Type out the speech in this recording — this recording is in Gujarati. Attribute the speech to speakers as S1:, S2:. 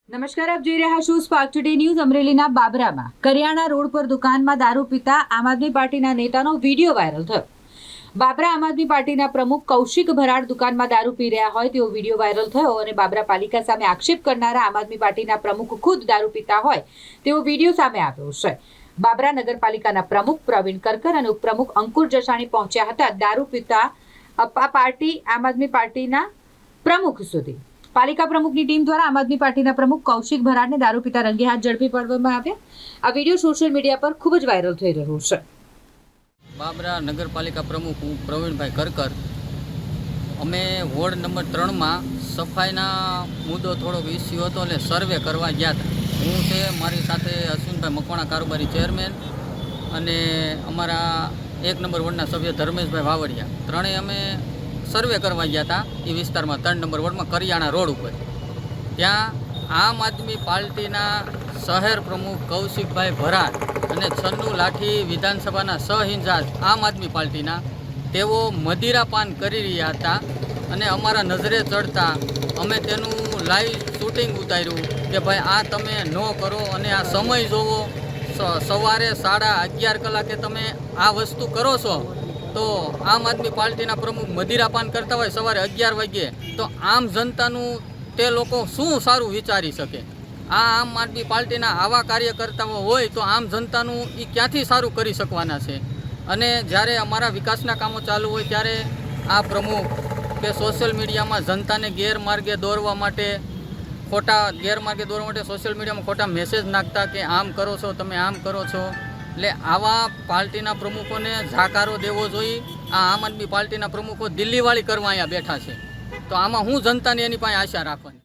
S1: નમસ્કાર, આપ જોઈ રહ્યા છો સ્પાર્ક ટુડે ન્યૂઝ। અમરેલીના બાબરામાં કરિયાણા રોડ પર દુકાનમાં દારૂ પીતા આમ આદમી પાર્ટીના નેતાનો વિડીયો વાયરલ થયો। બાબરા આમ આદમી પાર્ટીના પ્રમુખ કૌશિક ભરાડ દુકાનમાં દારૂ પી રહ્યા હોય તેવો વિડીયો વાયરલ થયો અને બાબરા પાલિકા સામે આક્ષેપ કરનારા આમ આદમી પાર્ટીના પ્રમુખ ખુદ દારૂ પીતા હોય તેવો વિડીયો સામે આવ્યો છે। બાબરા નગરપાલિકાના પ્રમુખ પ્રવીણ કરકર અને ઉપપ્રમુખ અંકુર જસાણી પહોંચ્યા હતા દારૂ પીતા પાર્ટી આમ આદમી પાર્ટીના પ્રમુખ સુધી। પાલિકા પ્રમુખની ટીમ દ્વારા આમ આદમી પાર્ટીના પ્રમુખ કૌશિક ભરાડને દારૂ પીતા રંગે હાથ ઝડપી પાડવામાં આવ્યા। આ વિડીયો સોશિયલ મીડિયા પર ખૂબ જ વાયરલ થઈ રહ્યો છે।
S2: બાબરા નગરપાલિકા પ્રમુખ હું પ્રવીણભાઈ કરકર અમે વોર્ડ નંબર 3માં સફાઈના મુદ્દો થોડોક ઇસ્યુ હતો એટલે સર્વે કરવા ગયા હતા। હું છે મારી સાથે અશ્વિનભાઈ મકવાણા કારોબારી ચેરમેન અને અમારા 1 નંબર વોર્ડના સભ્ય ધર્મેશભાઈ વાવડિયા ત્રણેય અમે સર્વે કરવા ગયા હતા એ વિસ્તારમાં 3 નંબર વોર્ડમાં કરિયાણા રોડ ઉપર। ત્યાં આમ આદમી પાર્ટીના શહેર પ્રમુખ કૌશિકભાઈ ભરાડ અને છન્નુ લાઠી વિધાનસભાના સહ-ઇન્ચાર્જ આમ આદમી પાર્ટીના તેઓ મદિરાપાન કરી રહ્યા હતા અને અમારા નજરે ચડતા અમે તેનું લાઈવ શૂટિંગ ઉતાર્યું કે ભાઈ આ તમે ન કરો અને આ સમય જોવો સવારે 11:30 કલાકે તમે આ વસ્તુ કરો છો તો આમ આદમી પાર્ટીના પ્રમુખ મદિરાપાન કરતા હોય સવારે 11 વાગ્યે તો આમ જનતાનું તે લોકો શું સારું વિચારી શકે। આ આમ આદમી પાર્ટીના આવા કાર્યકર્તાઓ હોય તો આમ જનતાનું એ ક્યાંથી સારું કરી શકવાના છે। અને જ્યારે અમારા વિકાસના કામો ચાલુ હોય ત્યારે આ પ્રમુખ કે સોશિયલ મીડિયામાં જનતાને ગેરમાર્ગે દોરવા માટે સોશિયલ મીડિયામાં ખોટા મેસેજ નાખતા કે આમ કરો છો તમે આમ કરો છો। એટલે આવા પાર્ટીના પ્રમુખોને જાકારો દેવો જોઈએ। આ આમ આદમી પાર્ટીના પ્રમુખો દિલ્હીવાળી કરવા અહીંયા બેઠા છે તો આમાં હું જનતાને એની પાસે આશા રાખવાની।